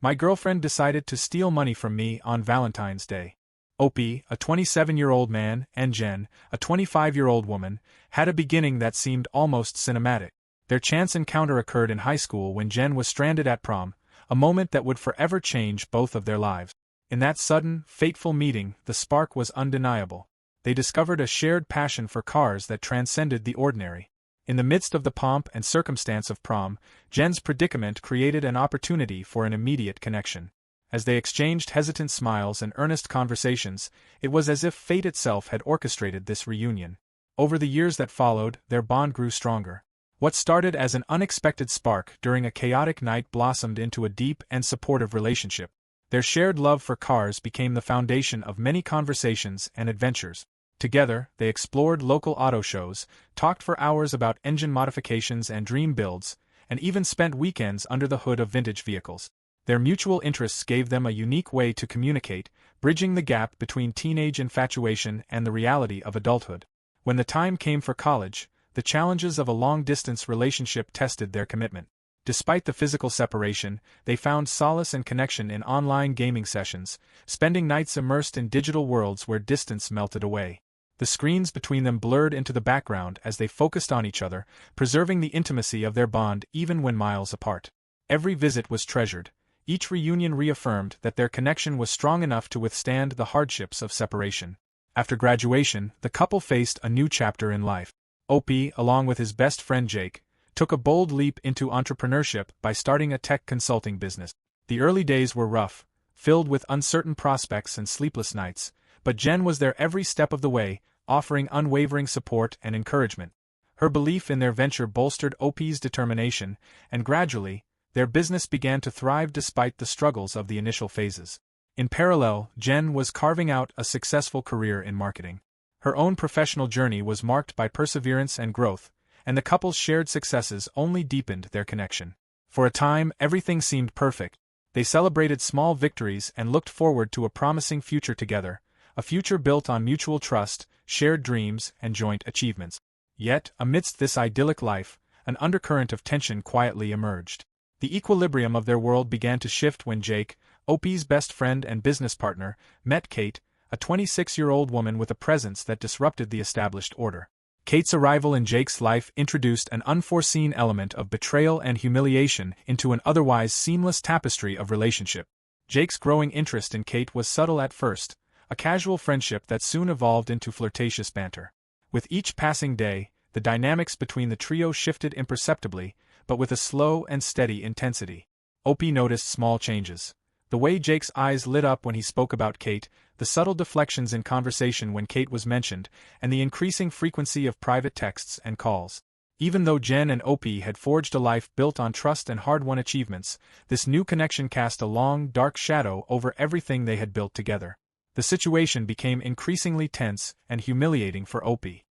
My girlfriend decided to steal money from me on Valentine's Day. Opie, a 27-year-old man, and Jen, a 25-year-old woman, had a beginning that seemed almost cinematic. Their chance encounter occurred in high school when Jen was stranded at prom, a moment that would forever change both of their lives. In that sudden, fateful meeting, the spark was undeniable. They discovered a shared passion for cars that transcended the ordinary. In the midst of the pomp and circumstance of prom, Jen's predicament created an opportunity for an immediate connection. As they exchanged hesitant smiles and earnest conversations, it was as if fate itself had orchestrated this reunion. Over the years that followed, their bond grew stronger. What started as an unexpected spark during a chaotic night blossomed into a deep and supportive relationship. Their shared love for cars became the foundation of many conversations and adventures. Together, they explored local auto shows, talked for hours about engine modifications and dream builds, and even spent weekends under the hood of vintage vehicles. Their mutual interests gave them a unique way to communicate, bridging the gap between teenage infatuation and the reality of adulthood. When the time came for college, the challenges of a long-distance relationship tested their commitment. Despite the physical separation, they found solace and connection in online gaming sessions, spending nights immersed in digital worlds where distance melted away. The screens between them blurred into the background as they focused on each other, preserving the intimacy of their bond even when miles apart. Every visit was treasured. Each reunion reaffirmed that their connection was strong enough to withstand the hardships of separation. After graduation, the couple faced a new chapter in life. Opie, along with his best friend Jake, took a bold leap into entrepreneurship by starting a tech consulting business. The early days were rough, filled with uncertain prospects and sleepless nights, but Jen was there every step of the way, offering unwavering support and encouragement. Her belief in their venture bolstered Opie's determination, and gradually, their business began to thrive despite the struggles of the initial phases. In parallel, Jen was carving out a successful career in marketing. Her own professional journey was marked by perseverance and growth, and the couple's shared successes only deepened their connection. For a time, everything seemed perfect. They celebrated small victories and looked forward to a promising future together, a future built on mutual trust, shared dreams, and joint achievements. Yet, amidst this idyllic life, an undercurrent of tension quietly emerged. The equilibrium of their world began to shift when Jake, Opie's best friend and business partner, met Kate, a 26-year-old woman with a presence that disrupted the established order. Kate's arrival in Jake's life introduced an unforeseen element of betrayal and humiliation into an otherwise seamless tapestry of relationship. Jake's growing interest in Kate was subtle at first, a casual friendship that soon evolved into flirtatious banter. With each passing day, the dynamics between the trio shifted imperceptibly, but with a slow and steady intensity. Opie noticed small changes. The way Jake's eyes lit up when he spoke about Kate, the subtle deflections in conversation when Kate was mentioned, and the increasing frequency of private texts and calls. Even though Jen and Opie had forged a life built on trust and hard-won achievements, this new connection cast a long, dark shadow over everything they had built together. The situation became increasingly tense and humiliating for Opie.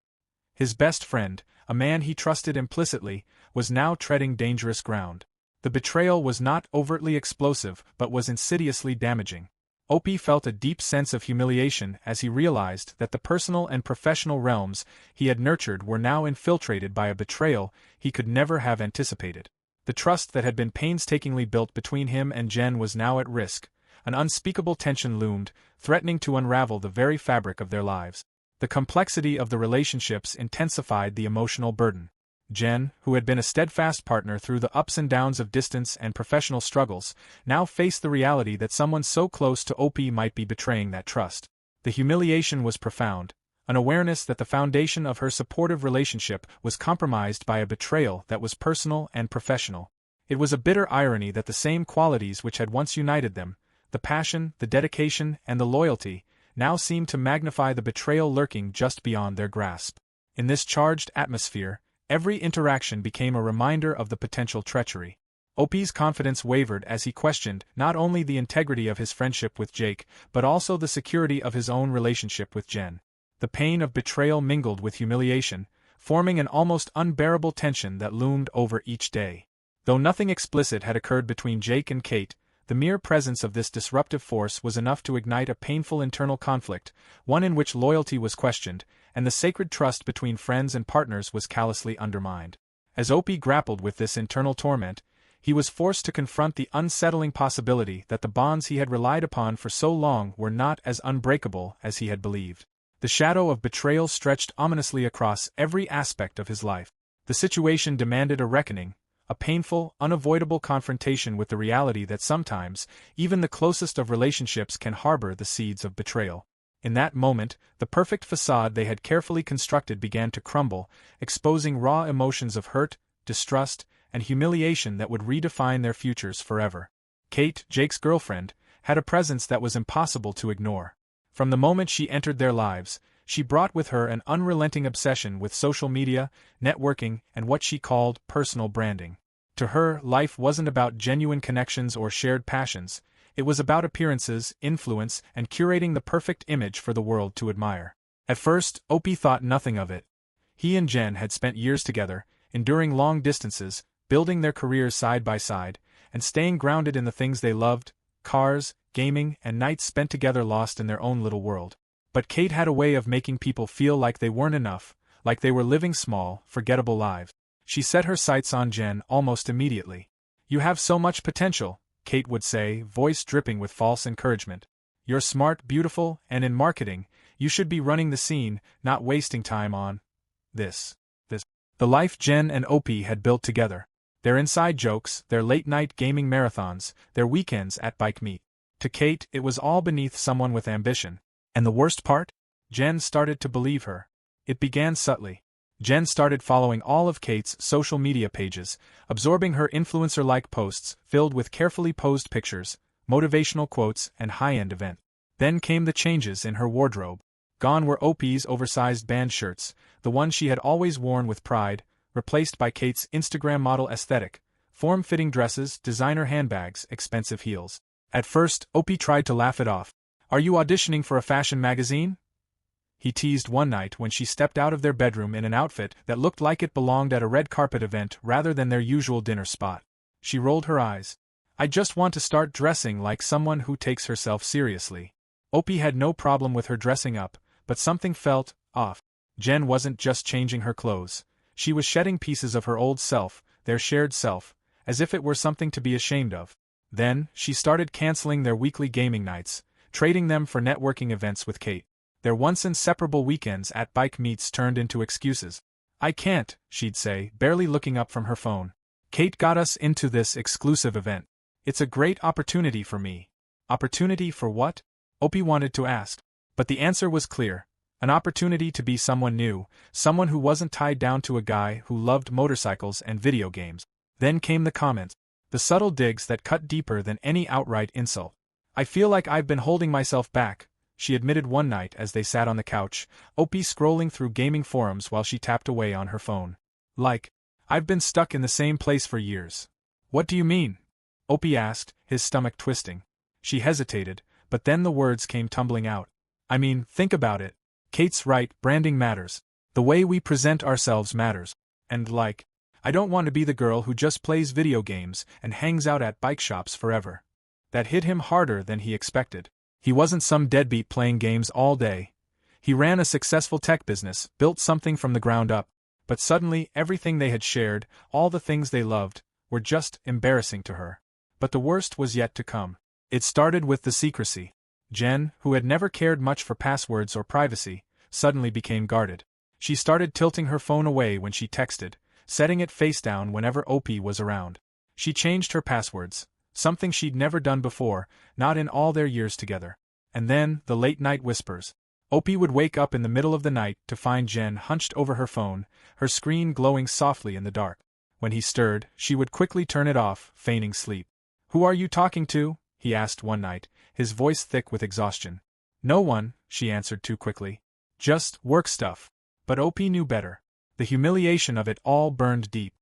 His best friend, a man he trusted implicitly, was now treading dangerous ground. The betrayal was not overtly explosive but was insidiously damaging. Opie felt a deep sense of humiliation as he realized that the personal and professional realms he had nurtured were now infiltrated by a betrayal he could never have anticipated. The trust that had been painstakingly built between him and Jen was now at risk. An unspeakable tension loomed, threatening to unravel the very fabric of their lives. The complexity of the relationships intensified the emotional burden. Jen, who had been a steadfast partner through the ups and downs of distance and professional struggles, now faced the reality that someone so close to Opie might be betraying that trust. The humiliation was profound, an awareness that the foundation of her supportive relationship was compromised by a betrayal that was personal and professional. It was a bitter irony that the same qualities which had once united them, the passion, the dedication, and the loyalty, now seemed to magnify the betrayal lurking just beyond their grasp. In this charged atmosphere, every interaction became a reminder of the potential treachery. Opie's confidence wavered as he questioned not only the integrity of his friendship with Jake, but also the security of his own relationship with Jen. The pain of betrayal mingled with humiliation, forming an almost unbearable tension that loomed over each day. Though nothing explicit had occurred between Jake and Kate, the mere presence of this disruptive force was enough to ignite a painful internal conflict, one in which loyalty was questioned, and the sacred trust between friends and partners was callously undermined. As Opie grappled with this internal torment, He was forced to confront the unsettling possibility that the bonds he had relied upon for so long were not as unbreakable as he had believed. The shadow of betrayal stretched ominously across every aspect of his life. The situation demanded a reckoning, a painful, unavoidable confrontation with the reality that sometimes, even the closest of relationships can harbor the seeds of betrayal. In that moment, the perfect facade they had carefully constructed began to crumble, exposing raw emotions of hurt, distrust, and humiliation that would redefine their futures forever. Kate, Jake's girlfriend, had a presence that was impossible to ignore. From the moment she entered their lives, she brought with her an unrelenting obsession with social media, networking, and what she called personal branding. To her, life wasn't about genuine connections or shared passions. It was about appearances, influence, and curating the perfect image for the world to admire. At first, Opie thought nothing of it. He and Jen had spent years together, enduring long distances, building their careers side by side, and staying grounded in the things they loved: cars, gaming, and nights spent together lost in their own little world. But Kate had a way of making people feel like they weren't enough, like they were living small, forgettable lives. She set her sights on Jen almost immediately. "You have so much potential," Kate would say, voice dripping with false encouragement. "You're smart, beautiful, and in marketing. You should be running the scene, not wasting time on this. The life Jen and Opie had built together. Their inside jokes, their late-night gaming marathons, their weekends at bike meet. To Kate, it was all beneath someone with ambition. And the worst part? Jen started to believe her. It began subtly. Jen started following all of Kate's social media pages, absorbing her influencer-like posts filled with carefully posed pictures, motivational quotes, and high-end events. Then came the changes in her wardrobe. Gone were Opie's oversized band shirts, the ones she had always worn with pride, replaced by Kate's Instagram model aesthetic: form-fitting dresses, designer handbags, expensive heels. At first, Opie tried to laugh it off. "Are you auditioning for a fashion magazine?" he teased one night when she stepped out of their bedroom in an outfit that looked like it belonged at a red carpet event rather than their usual dinner spot. She rolled her eyes. "I just want to start dressing like someone who takes herself seriously." Opie had no problem with her dressing up, but something felt off. Jen wasn't just changing her clothes. She was shedding pieces of her old self, their shared self, as if it were something to be ashamed of. Then, she started canceling their weekly gaming nights, trading them for networking events with Kate. Their once inseparable weekends at bike meets turned into excuses. "I can't," she'd say, barely looking up from her phone. "Kate got us into this exclusive event. It's a great opportunity for me." Opportunity for what? Opie wanted to ask. But the answer was clear. An opportunity to be someone new, someone who wasn't tied down to a guy who loved motorcycles and video games. Then came the comments. The subtle digs that cut deeper than any outright insult. "I feel like I've been holding myself back," she admitted one night as they sat on the couch, Opie scrolling through gaming forums while she tapped away on her phone. "Like, I've been stuck in the same place for years." "What do you mean?" Opie asked, his stomach twisting. She hesitated, but then the words came tumbling out. "I mean, think about it. Kate's right, branding matters. The way we present ourselves matters. And like, I don't want to be the girl who just plays video games and hangs out at bike shops forever." That hit him harder than he expected. He wasn't some deadbeat playing games all day. He ran a successful tech business, built something from the ground up. But suddenly, everything they had shared, all the things they loved, were just embarrassing to her. But the worst was yet to come. It started with the secrecy. Jen, who had never cared much for passwords or privacy, suddenly became guarded. She started tilting her phone away when she texted, setting it face down whenever Opie was around. She changed her passwords, something she'd never done before, not in all their years together. And then, the late-night whispers. Opie would wake up in the middle of the night to find Jen hunched over her phone, her screen glowing softly in the dark. When he stirred, she would quickly turn it off, feigning sleep. "Who are you talking to?" he asked one night, his voice thick with exhaustion. "No one," she answered too quickly. "Just work stuff." But Opie knew better. The humiliation of it all burned deep.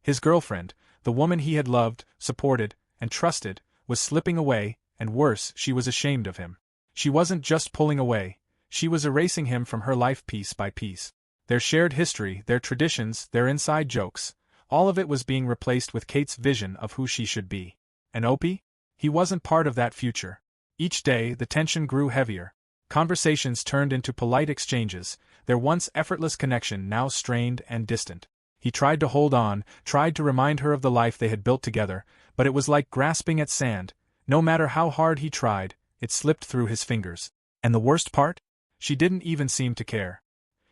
His girlfriend, the woman he had loved, supported, and trusted, was slipping away, and worse, she was ashamed of him. She wasn't just pulling away, she was erasing him from her life piece by piece. Their shared history, their traditions, their inside jokes, all of it was being replaced with Kate's vision of who she should be. And Opie? He wasn't part of that future. Each day, the tension grew heavier. Conversations turned into polite exchanges, their once effortless connection now strained and distant. He tried to hold on, tried to remind her of the life they had built together, but it was like grasping at sand. No matter how hard he tried, it slipped through his fingers. And the worst part? She didn't even seem to care.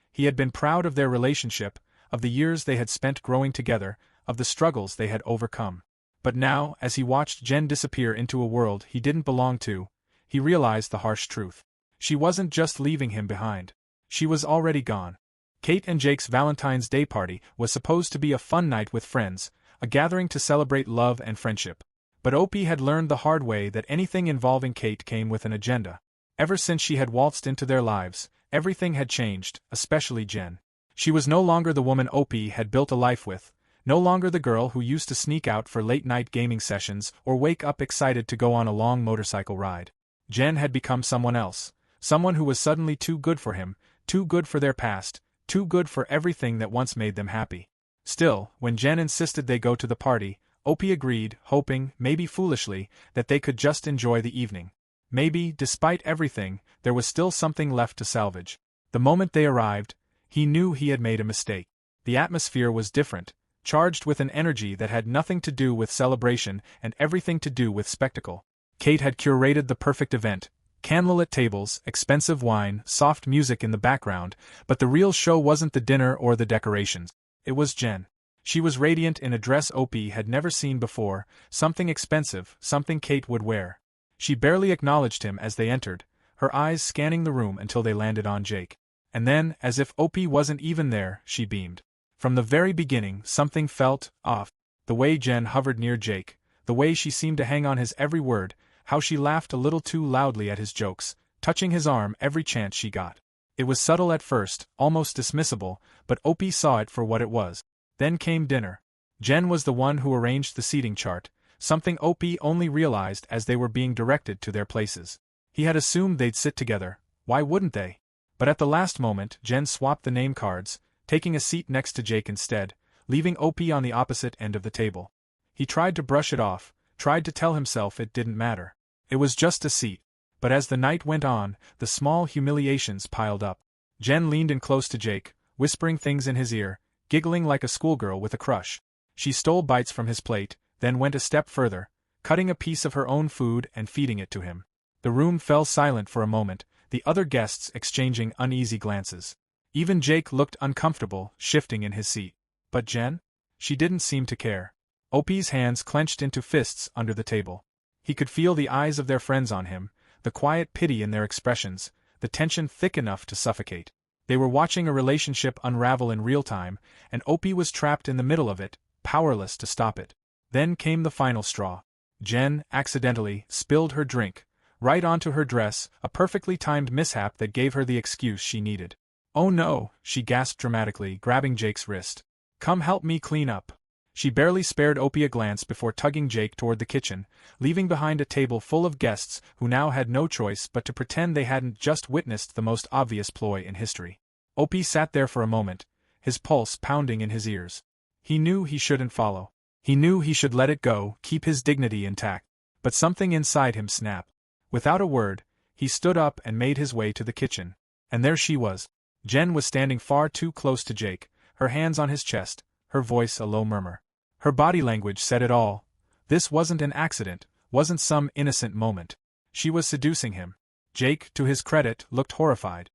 He had been proud of their relationship, of the years they had spent growing together, of the struggles they had overcome. But now, as he watched Jen disappear into a world he didn't belong to, he realized the harsh truth. She wasn't just leaving him behind. She was already gone. Kate and Jake's Valentine's Day party was supposed to be a fun night with friends, a gathering to celebrate love and friendship. But Opie had learned the hard way that anything involving Kate came with an agenda. Ever since she had waltzed into their lives, everything had changed, especially Jen. She was no longer the woman Opie had built a life with, no longer the girl who used to sneak out for late-night gaming sessions or wake up excited to go on a long motorcycle ride. Jen had become someone else, someone who was suddenly too good for him, too good for their past, too good for everything that once made them happy. Still, when Jen insisted they go to the party, Opie agreed, hoping, maybe foolishly, that they could just enjoy the evening. Maybe, despite everything, there was still something left to salvage. The moment they arrived, he knew he had made a mistake. The atmosphere was different, charged with an energy that had nothing to do with celebration and everything to do with spectacle. Kate had curated the perfect event, candlelit tables, expensive wine, soft music in the background, but the real show wasn't the dinner or the decorations. It was Jen. She was radiant in a dress Opie had never seen before, something expensive, something Kate would wear. She barely acknowledged him as they entered, her eyes scanning the room until they landed on Jake. And then, as if Opie wasn't even there, she beamed. From the very beginning, something felt off. The way Jen hovered near Jake, the way she seemed to hang on his every word, how she laughed a little too loudly at his jokes, touching his arm every chance she got. It was subtle at first, almost dismissible, but Opie saw it for what it was. Then came dinner. Jen was the one who arranged the seating chart, something Opie only realized as they were being directed to their places. He had assumed they'd sit together, why wouldn't they? But at the last moment, Jen swapped the name cards, taking a seat next to Jake instead, leaving Opie on the opposite end of the table. He tried to brush it off, tried to tell himself it didn't matter. It was just a seat. But as the night went on, the small humiliations piled up. Jen leaned in close to Jake, whispering things in his ear, giggling like a schoolgirl with a crush. She stole bites from his plate, then went a step further, cutting a piece of her own food and feeding it to him. The room fell silent for a moment, the other guests exchanging uneasy glances. Even Jake looked uncomfortable, shifting in his seat. But Jen? She didn't seem to care. Opie's hands clenched into fists under the table. He could feel the eyes of their friends on him, the quiet pity in their expressions, the tension thick enough to suffocate. They were watching a relationship unravel in real time, and Opie was trapped in the middle of it, powerless to stop it. Then came the final straw. Jen, accidentally, spilled her drink, right onto her dress, a perfectly timed mishap that gave her the excuse she needed. "Oh no," she gasped dramatically, grabbing Jake's wrist. "Come help me clean up." She barely spared Opie a glance before tugging Jake toward the kitchen, leaving behind a table full of guests who now had no choice but to pretend they hadn't just witnessed the most obvious ploy in history. Opie sat there for a moment, his pulse pounding in his ears. He knew he shouldn't follow. He knew he should let it go, keep his dignity intact. But something inside him snapped. Without a word, he stood up and made his way to the kitchen. And there she was. Jen was standing far too close to Jake, her hands on his chest, her voice a low murmur. Her body language said it all. This wasn't an accident, wasn't some innocent moment. She was seducing him. Jake, to his credit, looked horrified.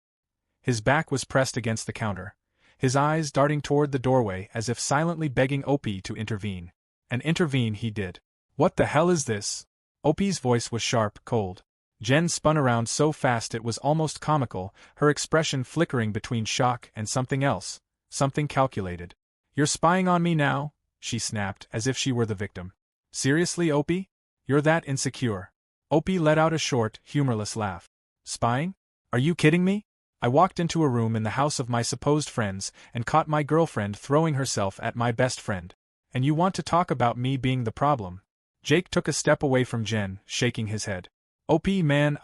His back was pressed against the counter, his eyes darting toward the doorway as if silently begging Opie to intervene. And intervene he did. "What the hell is this?" Opie's voice was sharp, cold. Jen spun around so fast it was almost comical, her expression flickering between shock and something else, something calculated. "You're spying on me now?" she snapped, as if she were the victim. "Seriously, Opie? You're that insecure?" Opie let out a short, humorless laugh. "Spying? Are you kidding me? I walked into a room in the house of my supposed friends and caught my girlfriend throwing herself at my best friend. And you want to talk about me being the problem?" Jake took a step away from Jen, shaking his head. "Opie, man,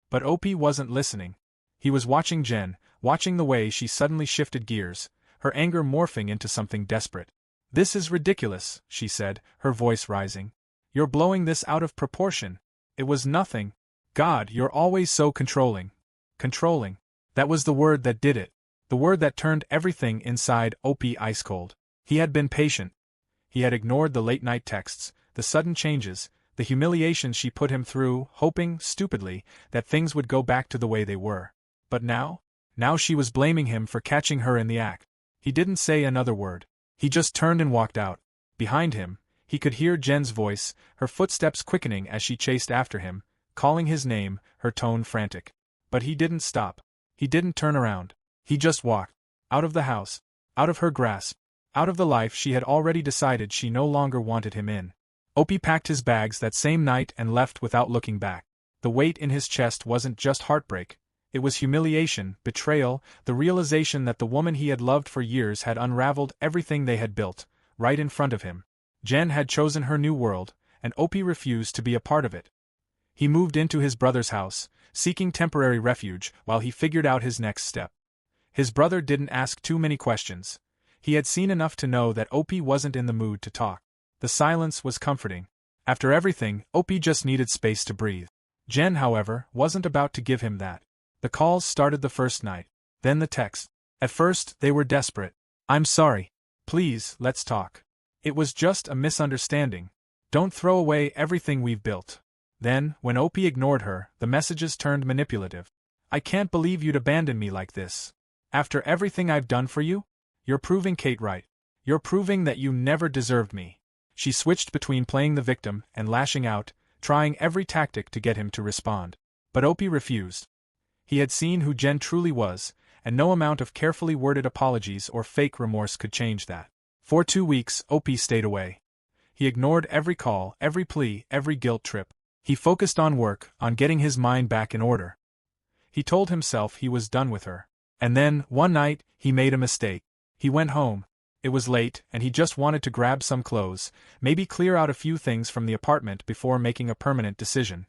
But Opie wasn't listening. He was watching Jen, watching the way she suddenly shifted gears, her anger morphing into something desperate. "This is ridiculous," she said, her voice rising. "You're blowing this out of proportion. It was nothing. God, you're always so controlling." Controlling. That was the word that did it. The word that turned everything inside Opie ice cold. He had been patient. He had ignored the late-night texts, the sudden changes, the humiliation she put him through, hoping, stupidly, that things would go back to the way they were. But now? Now she was blaming him for catching her in the act. He didn't say another word. He just turned and walked out. Behind him, he could hear Jen's voice, her footsteps quickening as she chased after him, calling his name, her tone frantic. But he didn't stop. He didn't turn around. He just walked. Out of the house. Out of her grasp. Out of the life she had already decided she no longer wanted him in. Opie packed his bags that same night and left without looking back. The weight in his chest wasn't just heartbreak. It was humiliation, betrayal, the realization that the woman he had loved for years had unraveled everything they had built, right in front of him. Jen had chosen her new world, and Opie refused to be a part of it. He moved into his brother's house, seeking temporary refuge while he figured out his next step. His brother didn't ask too many questions. He had seen enough to know that Opie wasn't in the mood to talk. The silence was comforting. After everything, Opie just needed space to breathe. Jen, however, wasn't about to give him that. The calls started the first night. Then the texts. At first, they were desperate. "I'm sorry. Please, let's talk. It was just a misunderstanding. Don't throw away everything we've built." Then, when Opie ignored her, the messages turned manipulative. "I can't believe you'd abandon me like this. After everything I've done for you? You're proving Kate right. You're proving that you never deserved me." She switched between playing the victim and lashing out, trying every tactic to get him to respond. But Opie refused. He had seen who Jen truly was, and no amount of carefully worded apologies or fake remorse could change that. For 2 weeks, Opie stayed away. He ignored every call, every plea, every guilt trip. He focused on work, on getting his mind back in order. He told himself he was done with her. And then, one night, he made a mistake. He went home. It was late, and he just wanted to grab some clothes, maybe clear out a few things from the apartment before making a permanent decision.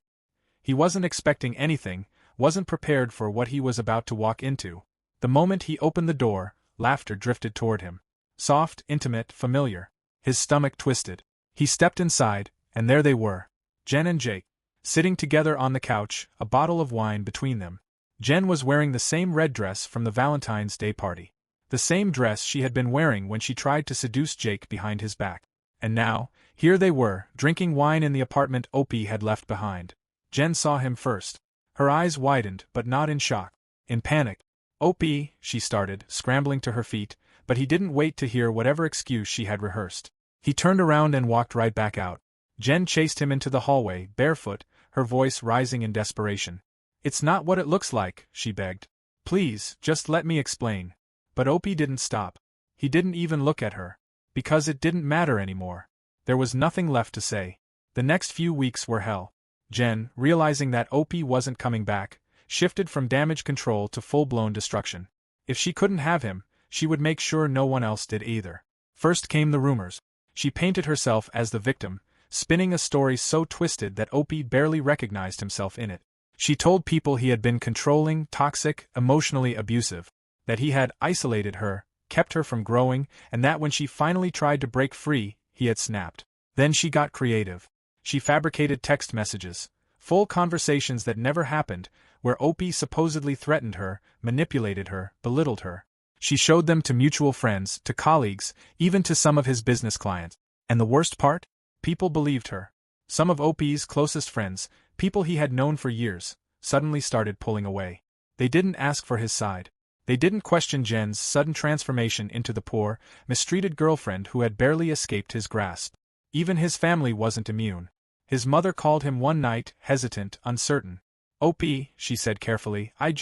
He wasn't expecting anything, wasn't prepared for what he was about to walk into. The moment he opened the door, laughter drifted toward him. Soft, intimate, familiar. His stomach twisted. He stepped inside, and there they were. Jen and Jake, sitting together on the couch, a bottle of wine between them. Jen was wearing the same red dress from the Valentine's Day party. The same dress she had been wearing when she tried to seduce Jake behind his back. And now, here they were, drinking wine in the apartment Opie had left behind. Jen saw him first. Her eyes widened, but not in shock. In panic. "Opie," she started, scrambling to her feet, but he didn't wait to hear whatever excuse she had rehearsed. He turned around and walked right back out. Jen chased him into the hallway, barefoot, her voice rising in desperation. "It's not what it looks like," she begged. "Please, just let me explain." But Opie didn't stop. He didn't even look at her. Because it didn't matter anymore. There was nothing left to say. The next few weeks were hell. Jen, realizing that Opie wasn't coming back, shifted from damage control to full-blown destruction. If she couldn't have him, she would make sure no one else did either. First came the rumors. She painted herself as the victim, spinning a story so twisted that Opie barely recognized himself in it. She told people he had been controlling, toxic, emotionally abusive, that he had isolated her, kept her from growing, and that when she finally tried to break free, he had snapped. Then she got creative. She fabricated text messages, full conversations that never happened, where Opie supposedly threatened her, manipulated her, belittled her. She showed them to mutual friends, to colleagues, even to some of his business clients. And the worst part? People believed her. Some of Opie's closest friends, people he had known for years, suddenly started pulling away. They didn't ask for his side. They didn't question Jen's sudden transformation into the poor, mistreated girlfriend who had barely escaped his grasp. Even his family wasn't immune. His mother called him one night, hesitant, uncertain. "Opie," she said carefully, I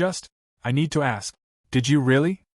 need to ask. Did you really?"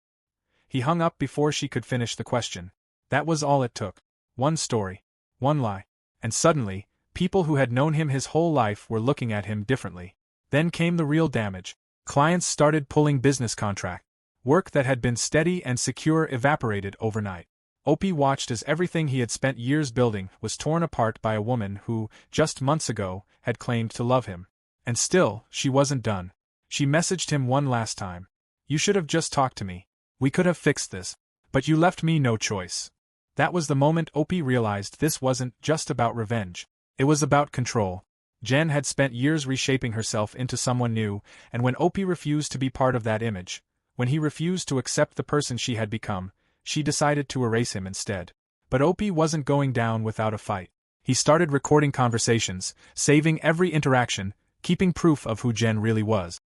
He hung up before she could finish the question. That was all it took. One story. One lie. And suddenly, people who had known him his whole life were looking at him differently. Then came the real damage. Clients started pulling business contracts. Work that had been steady and secure evaporated overnight. Opie watched as everything he had spent years building was torn apart by a woman who, just months ago, had claimed to love him. And still, she wasn't done. She messaged him one last time. "You should have just talked to me. We could have fixed this. But you left me no choice." That was the moment Opie realized this wasn't just about revenge. It was about control. Jen had spent years reshaping herself into someone new, and when Opie refused to be part of that image, when he refused to accept the person she had become, she decided to erase him instead. But Opie wasn't going down without a fight. He started recording conversations, saving every interaction, keeping proof of who Jen really was.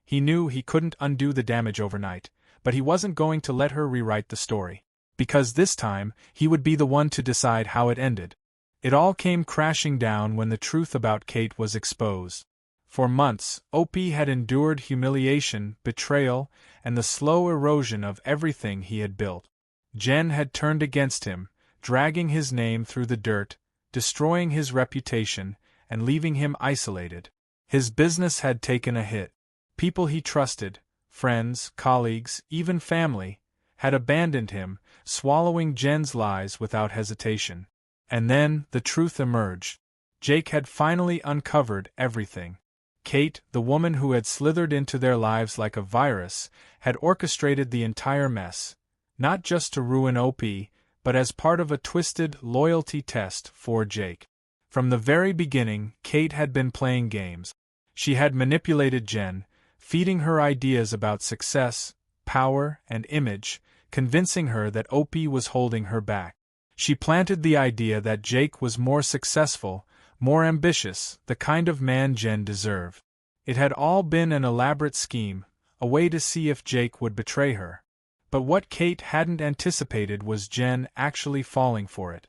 He knew he couldn't undo the damage overnight, but he wasn't going to let her rewrite the story. Because this time, he would be the one to decide how it ended. It all came crashing down when the truth about Kate was exposed. For months, Opie had endured humiliation, betrayal, and the slow erosion of everything he had built. Jen had turned against him, dragging his name through the dirt, destroying his reputation, and leaving him isolated. His business had taken a hit. People he trusted, friends, colleagues, even family, had abandoned him, swallowing Jen's lies without hesitation. And then, the truth emerged. Jake had finally uncovered everything. Kate, the woman who had slithered into their lives like a virus, had orchestrated the entire mess, not just to ruin Opie, but as part of a twisted loyalty test for Jake. From the very beginning, Kate had been playing games. She had manipulated Jen, feeding her ideas about success, power, and image, convincing her that Opie was holding her back. She planted the idea that Jake was more successful, more ambitious, the kind of man Jen deserved. It had all been an elaborate scheme, a way to see if Jake would betray her. But what Kate hadn't anticipated was Jen actually falling for it.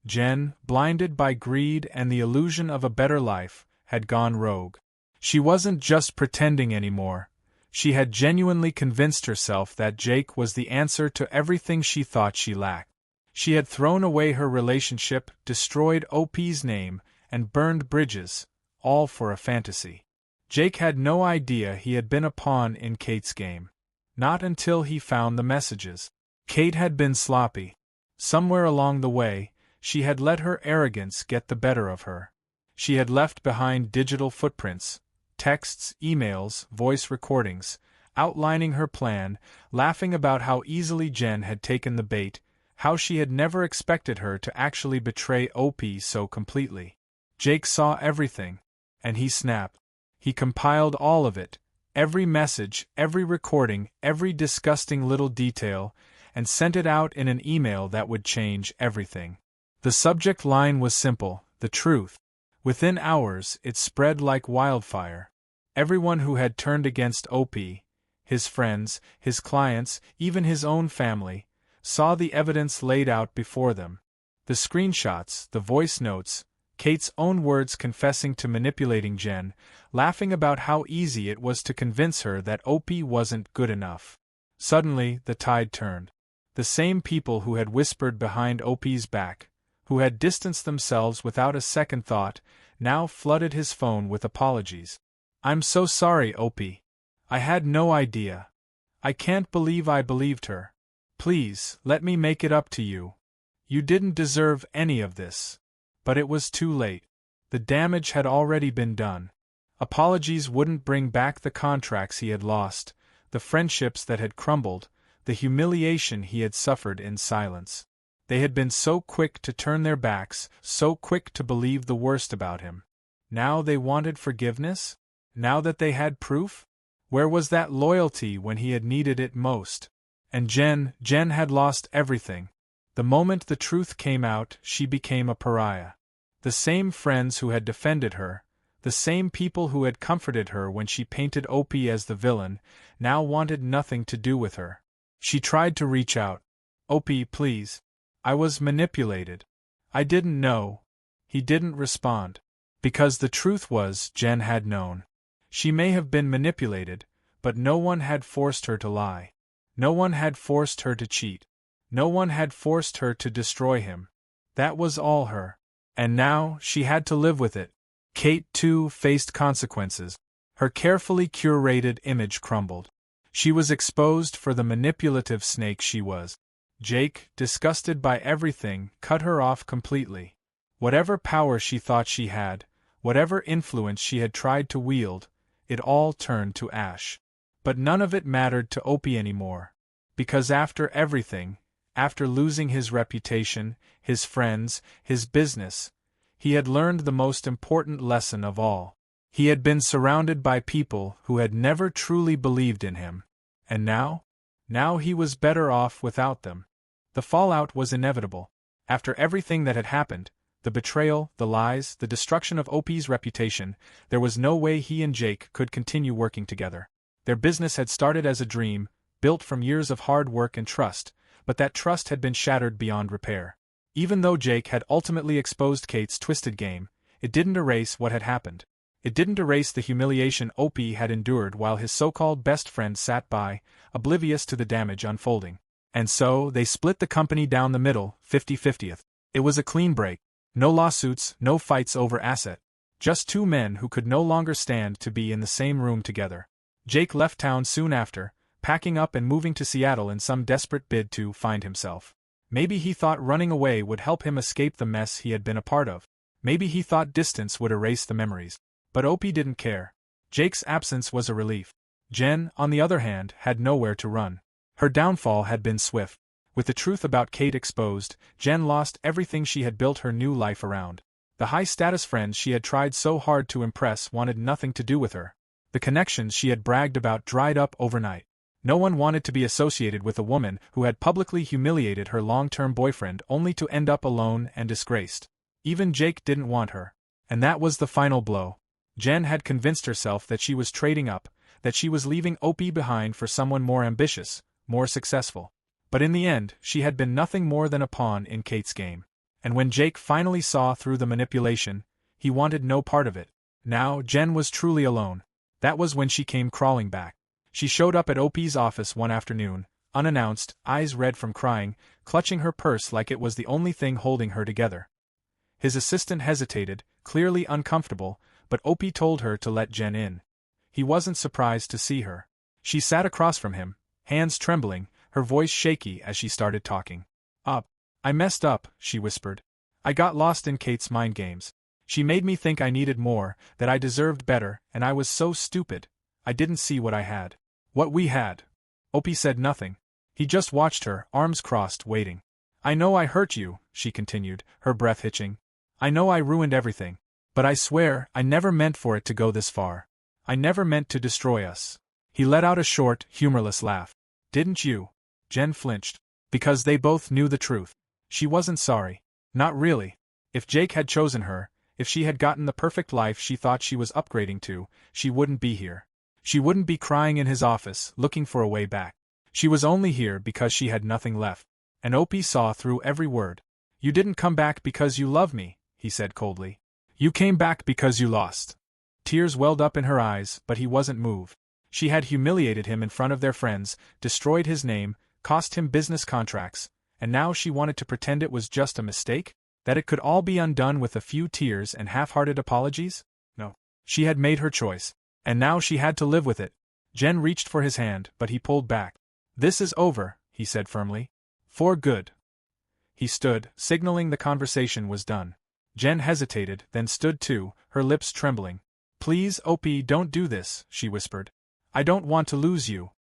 Jen, blinded by greed and the illusion of a better life, had gone rogue. She wasn't just pretending anymore. She had genuinely convinced herself that Jake was the answer to everything she thought she lacked. She had thrown away her relationship, destroyed Opie's name, and burned bridges, all for a fantasy. Jake had no idea he had been a pawn in Kate's game. Not until he found the messages. Kate had been sloppy. Somewhere along the way, she had let her arrogance get the better of her. She had left behind digital footprints, texts, emails, voice recordings, outlining her plan, laughing about how easily Jen had taken the bait, how she had never expected her to actually betray Opie so completely. Jake saw everything, and he snapped. He compiled all of it, every message, every recording, every disgusting little detail, and sent it out in an email that would change everything. The subject line was simple: the truth. Within hours, it spread like wildfire. Everyone who had turned against Opie, his friends, his clients, even his own family, saw the evidence laid out before them. The screenshots, the voice notes, Kate's own words confessing to manipulating Jen, laughing about how easy it was to convince her that Opie wasn't good enough. Suddenly, the tide turned. The same people who had whispered behind Opie's back, who had distanced themselves without a second thought, now flooded his phone with apologies. "I'm so sorry, Opie. I had no idea. I can't believe I believed her. Please, let me make it up to you. You didn't deserve any of this." But it was too late. The damage had already been done. Apologies wouldn't bring back the contracts he had lost, the friendships that had crumbled, the humiliation he had suffered in silence. They had been so quick to turn their backs, so quick to believe the worst about him. Now they wanted forgiveness? Now that they had proof? Where was that loyalty when he had needed it most? And Jen had lost everything. The moment the truth came out, she became a pariah. The same friends who had defended her, the same people who had comforted her when she painted Opie as the villain, now wanted nothing to do with her. She tried to reach out. "Opie, please. I was manipulated. I didn't know." He didn't respond. Because the truth was, Jen had known. She may have been manipulated, but no one had forced her to lie. No one had forced her to cheat. No one had forced her to destroy him. That was all her. And now, she had to live with it. Kate, too, faced consequences. Her carefully curated image crumbled. She was exposed for the manipulative snake she was. Jake, disgusted by everything, cut her off completely. Whatever power she thought she had, whatever influence she had tried to wield, it all turned to ash. But none of it mattered to Opie anymore. Because after everything, after losing his reputation, his friends, his business, he had learned the most important lesson of all. He had been surrounded by people who had never truly believed in him. And now? Now he was better off without them. The fallout was inevitable. After everything that had happened, the betrayal, the lies, the destruction of OP's reputation, there was no way he and Jake could continue working together. Their business had started as a dream, built from years of hard work and trust, but that trust had been shattered beyond repair. Even though Jake had ultimately exposed Kate's twisted game, it didn't erase what had happened. It didn't erase the humiliation OP had endured while his so-called best friend sat by, oblivious to the damage unfolding. And so, they split the company down the middle, 50-50th. It was a clean break. No lawsuits, no fights over asset. Just two men who could no longer stand to be in the same room together. Jake left town soon after, packing up and moving to Seattle in some desperate bid to find himself. Maybe he thought running away would help him escape the mess he had been a part of. Maybe he thought distance would erase the memories. But OP didn't care. Jake's absence was a relief. Jen, on the other hand, had nowhere to run. Her downfall had been swift. With the truth about Kate exposed, Jen lost everything she had built her new life around. The high-status friends she had tried so hard to impress wanted nothing to do with her. The connections she had bragged about dried up overnight. No one wanted to be associated with a woman who had publicly humiliated her long-term boyfriend only to end up alone and disgraced. Even Jake didn't want her. And that was the final blow. Jen had convinced herself that she was trading up, that she was leaving OP behind for someone more ambitious, more successful. But in the end, she had been nothing more than a pawn in Kate's game. And when Jake finally saw through the manipulation, he wanted no part of it. Now, Jen was truly alone. That was when she came crawling back. She showed up at OP's office one afternoon, unannounced, eyes red from crying, clutching her purse like it was the only thing holding her together. His assistant hesitated, clearly uncomfortable, but OP told her to let Jen in. He wasn't surprised to see her. She sat across from him, hands trembling, her voice shaky as she started talking. I messed up, she whispered. I got lost in Kate's mind games. She made me think I needed more, that I deserved better, and I was so stupid. I didn't see what I had. What we had. OP said nothing. He just watched her, arms crossed, waiting. I know I hurt you, she continued, her breath hitching. I know I ruined everything. But I swear, I never meant for it to go this far. I never meant to destroy us. He let out a short, humorless laugh. Didn't you? Jen flinched. Because they both knew the truth. She wasn't sorry. Not really. If Jake had chosen her, if she had gotten the perfect life she thought she was upgrading to, she wouldn't be here. She wouldn't be crying in his office, looking for a way back. She was only here because she had nothing left. And OP saw through every word. You didn't come back because you love me, he said coldly. You came back because you lost. Tears welled up in her eyes, but he wasn't moved. She had humiliated him in front of their friends, destroyed his name, cost him business contracts, and now she wanted to pretend it was just a mistake? That it could all be undone with a few tears and half-hearted apologies? No. She had made her choice. And now she had to live with it. Jen reached for his hand, but he pulled back. This is over, he said firmly. For good. He stood, signaling the conversation was done. Jen hesitated, then stood too, her lips trembling. Please, OP, don't do this, she whispered. I don't want to lose you.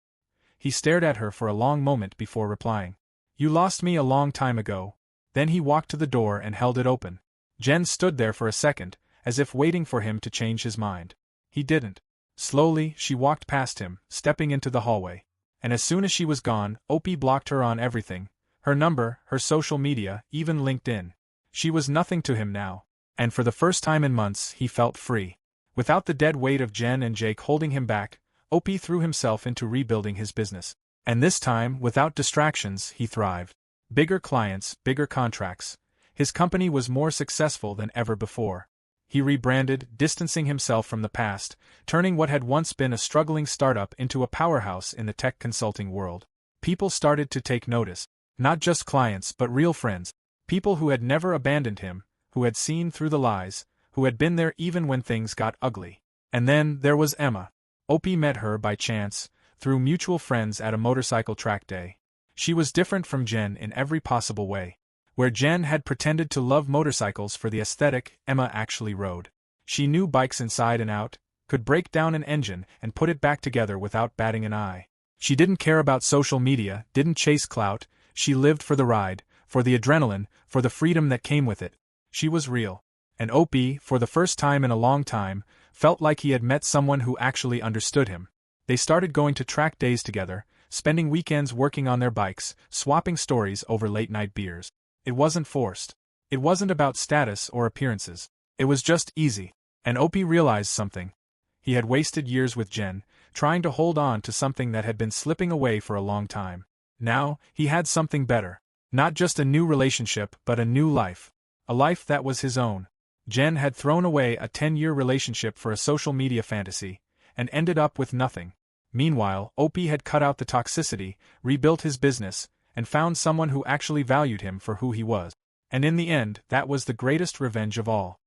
He stared at her for a long moment before replying. You lost me a long time ago. Then he walked to the door and held it open. Jen stood there for a second, as if waiting for him to change his mind. He didn't. Slowly, she walked past him, stepping into the hallway. And as soon as she was gone, OP blocked her on everything. Her number, her social media, even LinkedIn. She was nothing to him now. And for the first time in months, he felt free. Without the dead weight of Jen and Jake holding him back, OP threw himself into rebuilding his business. And this time, without distractions, he thrived. Bigger clients, bigger contracts. His company was more successful than ever before. He rebranded, distancing himself from the past, turning what had once been a struggling startup into a powerhouse in the tech consulting world. People started to take notice. Not just clients but real friends. People who had never abandoned him, who had seen through the lies, who had been there even when things got ugly. And then there was Emma. OP met her by chance, through mutual friends at a motorcycle track day. She was different from Jen in every possible way. Where Jen had pretended to love motorcycles for the aesthetic, Emma actually rode. She knew bikes inside and out, could break down an engine and put it back together without batting an eye. She didn't care about social media, didn't chase clout, she lived for the ride, for the adrenaline, for the freedom that came with it. She was real. And OP, for the first time in a long time, felt like he had met someone who actually understood him. They started going to track days together, spending weekends working on their bikes, swapping stories over late-night beers. It wasn't forced. It wasn't about status or appearances. It was just easy. And Opie realized something. He had wasted years with Jen, trying to hold on to something that had been slipping away for a long time. Now, he had something better. Not just a new relationship, but a new life. A life that was his own. Jen had thrown away a 10-year relationship for a social media fantasy, and ended up with nothing. Meanwhile, Opie had cut out the toxicity, rebuilt his business, and found someone who actually valued him for who he was. And in the end, that was the greatest revenge of all.